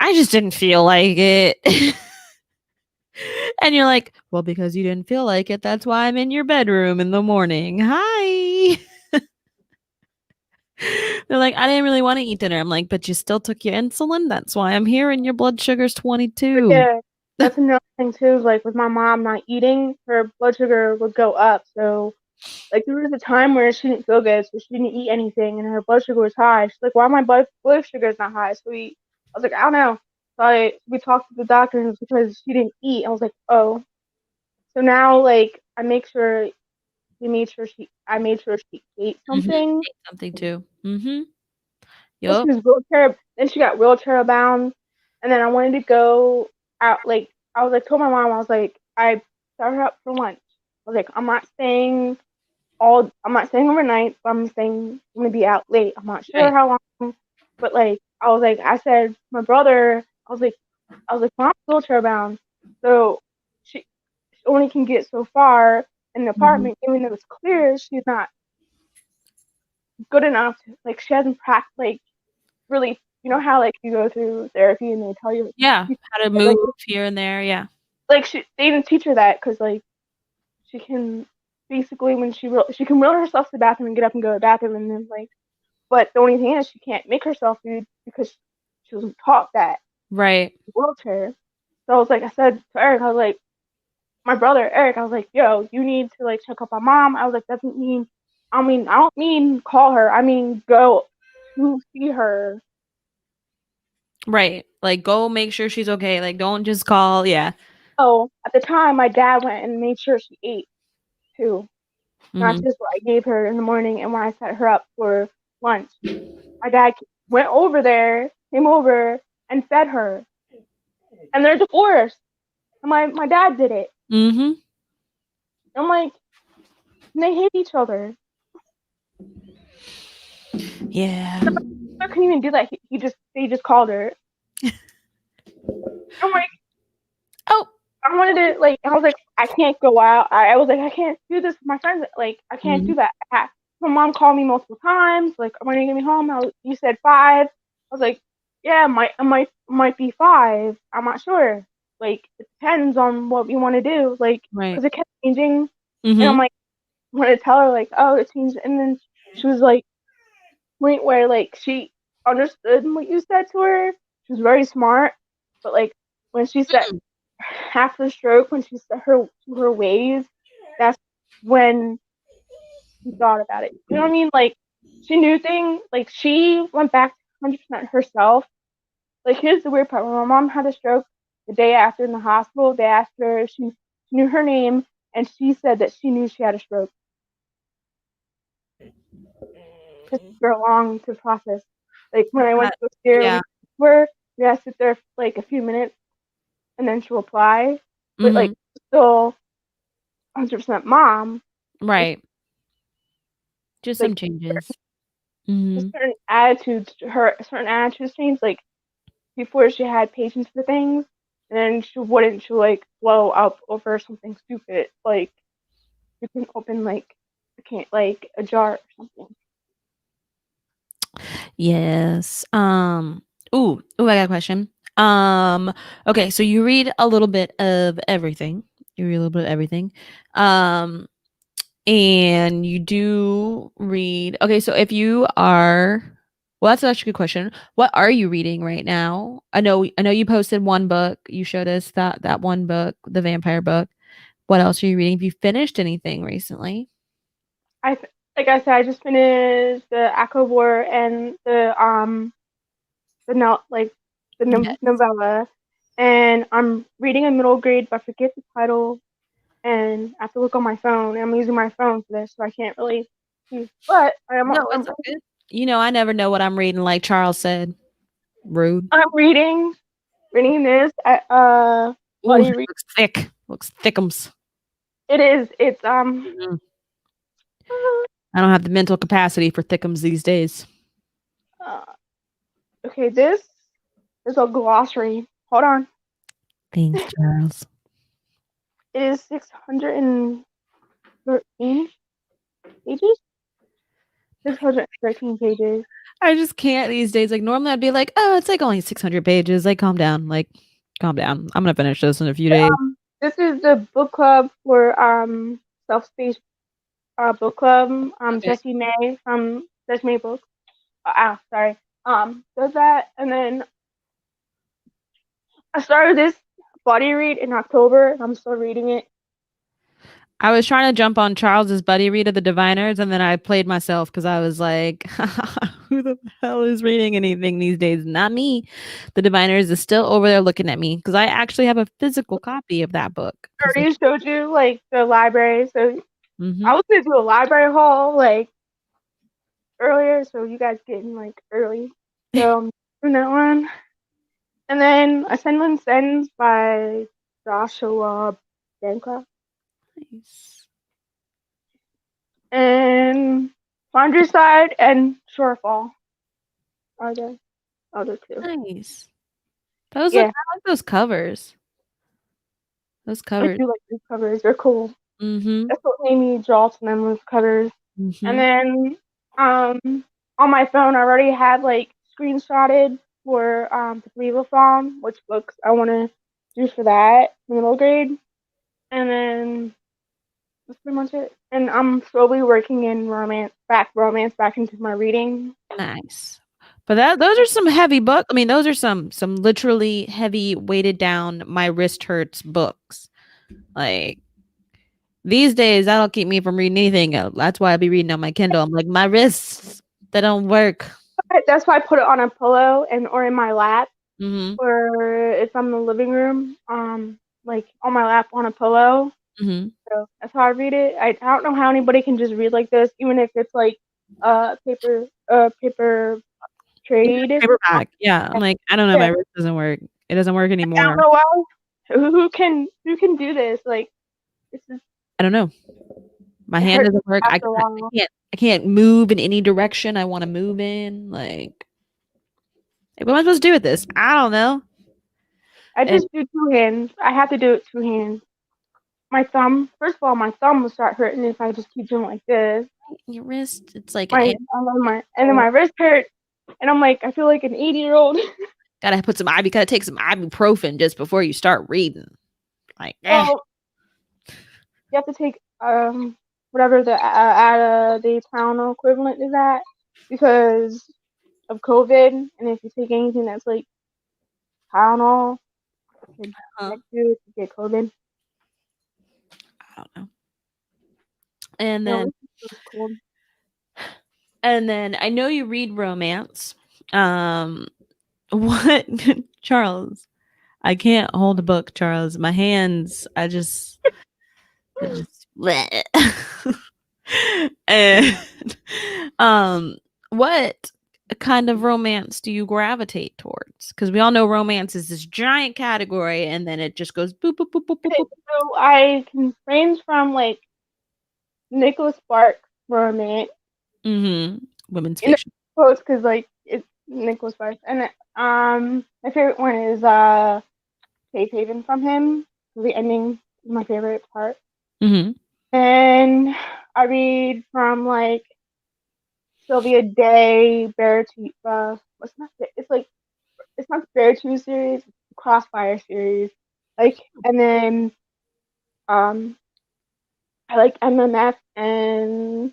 I just didn't feel like it. And you're like, "Well, because you didn't feel like it, that's why I'm in your bedroom in the morning. Hi." They're like, "I didn't really want to eat dinner." I'm like, "But you still took your insulin. That's why I'm here and your blood sugar's But 22." yeah, that's another thing too. Is like with my mom not eating, her blood sugar would go up. So like there was a time where she didn't feel good, so she didn't eat anything, and her blood sugar was high. She's like, "Why my blood sugar is not high?" So I was like, "I don't know." So we talked to the doctor, and it was because she didn't eat. I was like, "Oh." So now like I made sure she ate Mhm. something. Ate something too. Mhm. Then she Yup. was wheelchair. Then she got wheelchair bound, and then I wanted to go out. Like I was like, told my mom, I was like, I set her up for lunch. I was like, I'm not staying overnight, but I'm gonna be out late. I'm not sure Right. how long, but like I said, my brother, I was like, mom's wheelchair bound, so she only can get so far in the Mhm. apartment. Even though it's clear, she's not good enough. Like she hasn't practiced, like really. You know how like you go through therapy and they tell you Yeah, how to move like here and there, yeah. they didn't teach her that because like she can basically when she can will herself to the bathroom and get up and go to the bathroom and then like. But the only thing is, she can't make herself food because she wasn't taught that Right. wheelchair. So I was like, I said to Eric, I was like, my brother Eric, I was like, yo, you need to like check up on mom. I was like, I don't mean call her. I mean go to see her. Right. Like, go make sure she's okay, like, don't just call yeah. So at the time, my dad went and made sure she ate too, not Mhm. just what I gave her in the morning and when I set her up for lunch. My dad went over there, came over, and fed her, and they're divorced. And my dad did it. Mhm. I'm like, and they hate each other. Yeah. I couldn't even do that. They just called her. I'm like, Oh. I wanted to like. I was like, I can't go out. I was like, I can't do this with my friends. Like, I can't Mhm. do that. My mom called me multiple times. Like, when are you gonna be home? You said 5. I was like, yeah, might be 5. I'm not sure. Like, it depends on what we want to do. Like, Right. because it kept changing, and I'm Mhm. like, I want to tell her like, oh, it changed, and then she was like, point where like she understood what you said to her. She was very smart, but like when she said Mm. after the stroke, when she said her ways, that's when she thought about it. You know what I mean? Like she knew things. Like she went back 100% herself. Like here's the weird part: when my mom had a stroke, the day after in the hospital, they asked her if she knew her name, and she said that she knew she had a stroke. Took her long to process. Like when I went to go see her, Yeah. we had to sit there for like a few minutes, and then she'll reply. But Mhm. like still 100% mom. Right. Just some Like changes. just Mhm. certain attitudes changed. Like before she had patience for things, and then she like blow up over something stupid. Like you can open like can't like a jar or something. Yes. I got a question. Okay, so you read a little bit of everything. You read a little bit of everything. Um, and you do read. Okay, so if you are well, that's actually a good question. What are you reading right now? I know you posted one book. You showed us that one book, the vampire book. What else are you reading? Have you finished anything recently? Like I said, I just finished the Echo War and the no like the Yes. novella, and I'm reading a middle grade, but I forget the title, and I have to look on my phone. And I'm using my phone for this, so I can't really. But No, it's all good. I never know what I'm reading, like Charles said. Rude. I'm reading this at Ooh, Buddy it Read. looks thick. Looks thickums. It is. It's Mm. I don't have the mental capacity for thickums these days. uh, okay. This is a glossary. Hold on. Thanks, Charles. It is 613 pages. 613 pages. I just can't these days. Like normally I'd be like, oh, it's like only 600 pages. Like calm down. Like calm down. I'm gonna finish this in a few days. This is the book club for self space book club. Okay. Jessie May from Jessie May Books. Sorry. Does that, and then I started this body read in October. And I'm still reading it. I was trying to jump on Charles's buddy read of the Diviners, and then I played myself because I was like, who the hell is reading anything these days? Not me. The Diviners is still over there looking at me because I actually have a physical copy of that book. I Because already showed you like the library, so hmm I was gonna do a library haul like earlier, so you guys getting like early. So I'm doing that one, and then Ascendant Sends by Joshua Bancroft. nice. And Laundry Side and Shorefall are the other two. Nice. Those look Yeah, I like those covers. Those I covers. do like these covers. They're cool. Mm-hmm. That's what made me draw to them with covers. And Mm-hmm. then on my phone I already have like screenshotted for the Believathon, which books I want to do for that middle grade. And then that's pretty much it. And I'm slowly working in romance back into my reading. Nice. But those are some heavy book. I mean, those are some literally heavy weighted down my wrist hurts books. Like these days that'll keep me from reading anything else. That's why I be reading on my Kindle. I'm like, my wrists, they don't work. That's why I put it on a pillow and or in my lap, Mhm. or if I'm in the living room, like on my lap on a pillow. Mhm. So that's how I read it. I don't know how anybody can just read like this, even if it's like paper Yeah, trade. paperback. Yeah. I'm like, I don't know, Yeah, my wrist doesn't work. It doesn't work I don't anymore. know why. Who can do this? Like this is I don't know. My it hand hurts doesn't work. I after a can't I while. can't I can't move in any direction I want to move in. Like, what am I supposed to do with this? I don't know. I And just do two hands. I have to do it two hands. My thumb, first of all, my thumb will start hurting if I just keep doing like this. your wrist, it's like an My, I love my, and then my wrist hurts, and I'm like, I feel like an 80-year-old. gotta put some gotta take some ibuprofen just before you start reading. Like, Well, you have to take whatever the Tylenol equivalent is at because of COVID, and if you take anything that's like Tylenol, it can huh? affect you if you get COVID. I don't know. And No, then it's cold. and then I know you read romance. Um what Charles, I can't hold a book, Charles. My hands, I just Bleh. And what kind of romance do you gravitate towards? Because we all know romance is this giant category, and then it just goes boop boop boop boop boop Okay, boop. so I can range from like Nicholas Sparks romance Mm-hmm. Women's in the fiction. quotes because like it's Nicholas Sparks, and my favorite one is Safe Haven from him. The ending is my favorite part. Mm-hmm. And I read from like Sylvia Day, Beartooth. What's not? It's like it's not the Beartooth series, it's the Crossfire series. Like, and then I like MMF and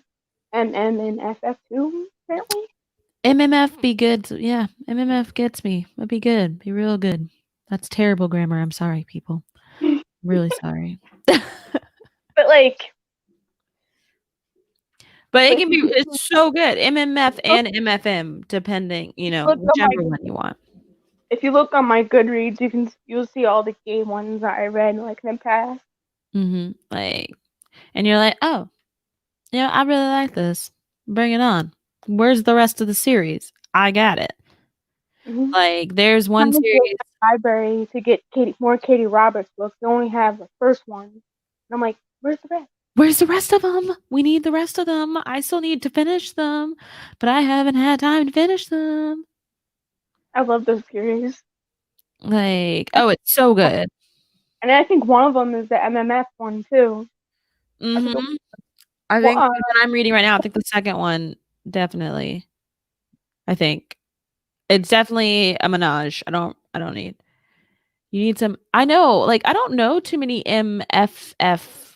MM and FF too. Apparently, MMF be good. Yeah, MMF gets me. It'd be good. Be real good. That's terrible grammar. I'm sorry, people. Really sorry. but like, But it but can be, it's so good. MMF and MFM, depending, look on my whichever one you want. if you look on my Goodreads, you'll see all the gay ones that I read like in the past. Mm-hmm. Like, and you're like, oh, I really like this. Bring it on. Where's the rest of the series? I got it. Mm-hmm. Like, there's one Trying to go to series. the library to get more Katie Roberts books. They only have the first one, and I'm like, where's the rest? Where's the rest of them? We need the rest of them. I still need to finish them, but I haven't had time to finish them. I love those series. Like, oh, it's so good. And I think one of them is the MMF one too. I think. Mm-hmm. I Well, think the one I'm reading right now, I think the second one, definitely. I think it's definitely a menage. I don't need. You need some. I know, like I don't know too many MFF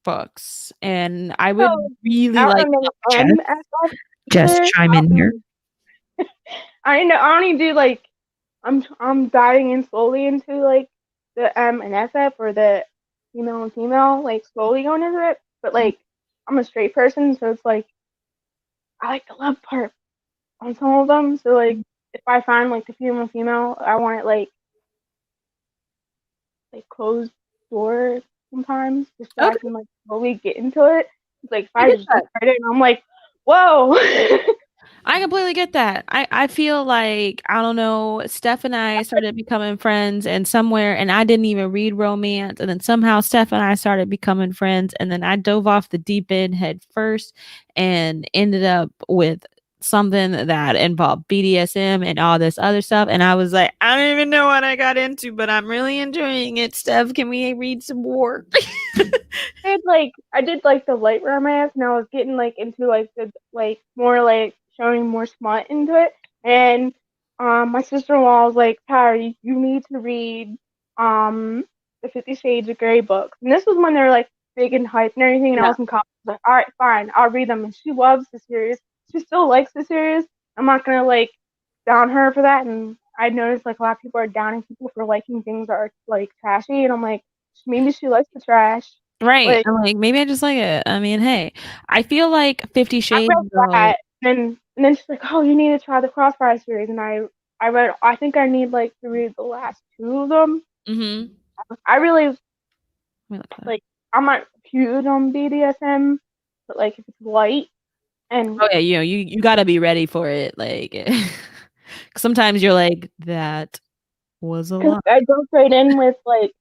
books, and I would so really I like don't know Jess. MFF. Jess, chime in here. I know. I only do like I'm diving in slowly into like the M and FF or the female and female, like slowly going into it. But like I'm a straight person, so it's like I like the love part on some of them. So like if I find like the female, I want it like closed door sometimes, just so I Okay, can like slowly get into it. It's like if I I get just that. jump right in, I'm like, whoa. I completely get that. I feel like I don't know. Steph and I started becoming friends, and somewhere, and I didn't even read romance, and then somehow Steph and I started becoming friends, and then I dove off the deep end head first, and ended up with something that involved BDSM and all this other stuff, and I was like, I don't even know what I got into, but I'm really enjoying it. Steph, can we read some more? I did like the light romance, and I was getting like into like the like more like showing more smut into it. And my sister-in-law was like, Tara, you need to read the 50 Shades of Grey books. And this was when they were like big and hype and everything. And I Yeah. was in college. I was like, all right, fine, I'll read them. And she loves the series. She still likes the series. I'm not gonna like down her for that. And I noticed like a lot of people are downing people for liking things that are like trashy. And I'm like, maybe she likes the trash. Right. Like I'm like, maybe I just like it. I mean, hey, I feel like 50 I Shades, read though. that, and then she's like, "Oh, you need to try the Crossfire series." And I read. I think I need like to read the last two of them. Mm-hmm. I really Let me look at that. like. I'm not huge on BDSM, but like if it's light and Oh yeah, you got to be ready for it. Like, 'cause sometimes you're like, that was a because lot. I go straight in with like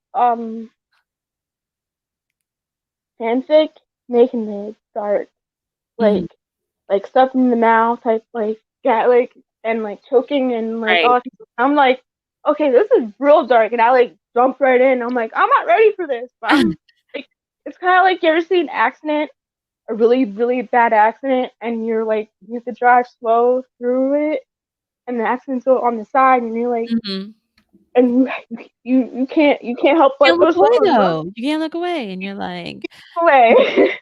fanfic, making it dark, Mhm. like stuff in the mouth, like like and like choking and like Right. all. I'm like, okay, this is real dark, and I like jump right in. I'm like, I'm not ready for this, but I'm like, it's kind of like you ever seen accident, a really really bad accident, and you're like you have to drive slow through it, and the accident's on the side, and you're like, Mhm. and you can't help You but can't go look slow away and look though. You can't look away, and you're like, away.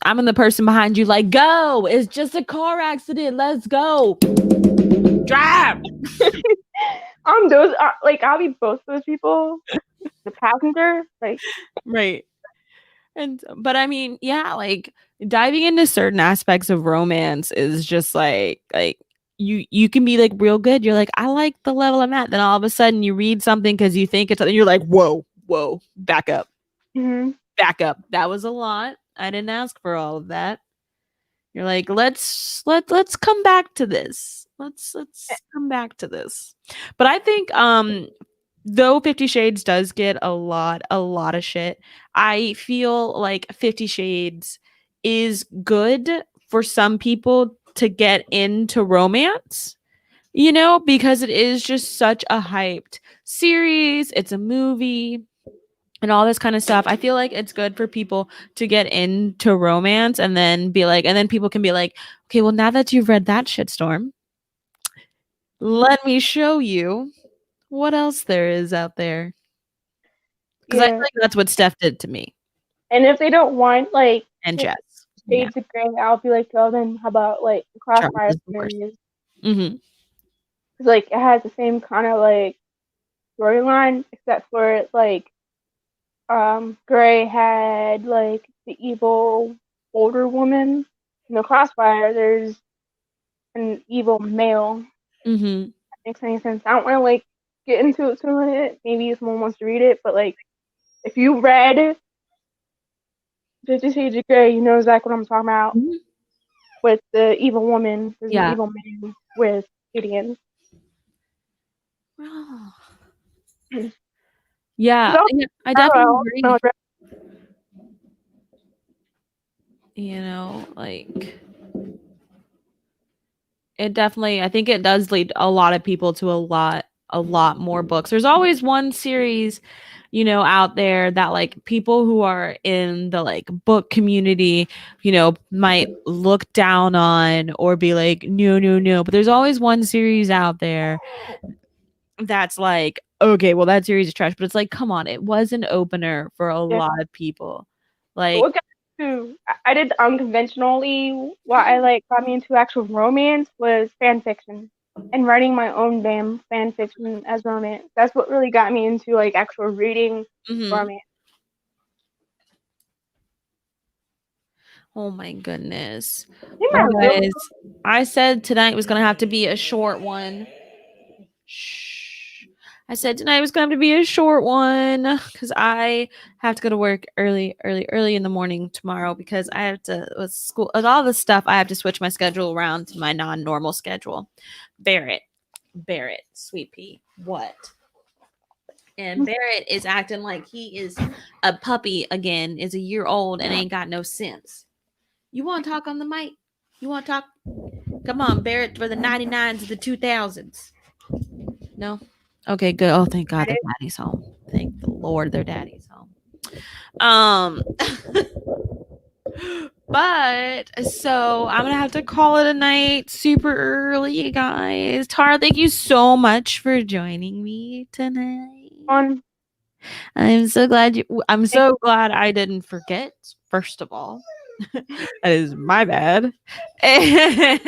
I'm in the person behind you, like, go. It's just a car accident. Let's go. Drive. Those are like I'll be both those people, the passenger, like. Right. And but I mean, yeah, like diving into certain aspects of romance is just like you can be like real good. You're like, I like the level I'm at. Then all of a sudden you read something because you think it's, you're like, whoa, back up. Mhm. back up. That was a lot. I didn't ask for all of that. You're like, let's come back to this. Let's come back to this. But I think though 50 Shades does get a lot of shit, I feel like 50 Shades is good for some people to get into romance, you know, because it is just such a hyped series. It's a movie and all this kind of stuff. I feel like it's good for people to get into romance and then be like, and then people can be like, okay, well, now that you've read that shitstorm, let me show you what else there is out there. Because I feel Yeah. like that's what Steph did to me And if they don't want like and Jess. Yeah, Shades of Grey, I'll be like, tell them how about like the Charles Crossfire is the worst. series. Mm-hmm. Cause like it has the same kind of like storyline, except for it's like Grey had like the evil older woman. In the Crossfire, there's an evil male. Mm-hmm. That makes any sense? I don't want to like get into it too much. Maybe someone wants to read it, but like if you read 50 Shades of Grey, you know exactly what I'm talking about. Mm-hmm. With the evil woman, there's Yeah. an evil man with Gideon. Oh. Yeah, So, I definitely agree. no, You know, like it definitely, I think it does lead a lot of people to a lot more books. There's always one series, you know, out there that like people who are in the like book community, you know, might look down on or be like, no, no, no. But there's always one series out there that's like, okay, well, that series is trash. But it's like, come on, it was an opener for a yeah. lot of people. Like, What got to I did unconventionally. What I like got me into actual romance was fan fiction and writing my own damn fan fiction as romance. That's what really got me into like actual reading romance. oh my goodness. You Well, might really guys, I said tonight was going to have to be a short one. Shh. I said tonight was going to have to be a short one because I have to go to work early in the morning tomorrow because I have to, with school, with all this stuff, I have to switch my schedule around to my non-normal schedule. Barrett, sweet pea, what? And Barrett is acting like he is a puppy again, is a year old and ain't got no sense. You want to talk on the mic? You want to talk? Come on, Barrett, for the 99s of the 2000s. No? Okay, good. Oh, thank God their daddy's home. Thank the Lord their daddy's home. But so I'm gonna have to call it a night super early, guys. Tara, thank you so much for joining me tonight. fun. I'm so glad I didn't forget, first of all. That is my bad. And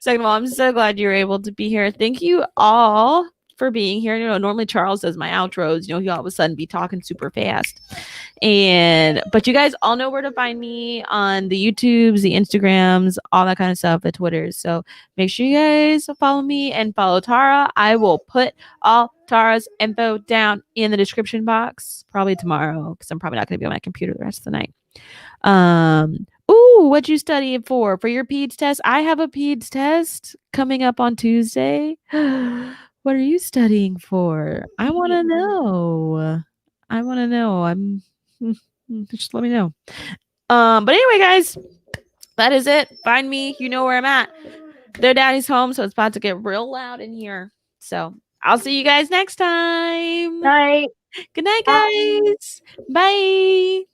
second of all, I'm so glad you were able to be here. Thank you all for being here. You know, normally Charles does my outros. You know, he all of a sudden be talking super fast. But you guys all know where to find me on the YouTubes, the Instagrams, all that kind of stuff, the Twitters. So make sure you guys follow me and follow Tara. I will put all Tara's info down in the description box probably tomorrow because I'm probably not going to be on my computer the rest of the night. What you studying for your PEDS test? I have a PEDS test coming up on Tuesday. What are you studying for? I want to know. I'm just let me know. But anyway, guys, that is it. Find me. You know where I'm at. Their daddy's home, so it's about to get real loud in here. So I'll see you guys next time. Night. Good night, guys. Bye.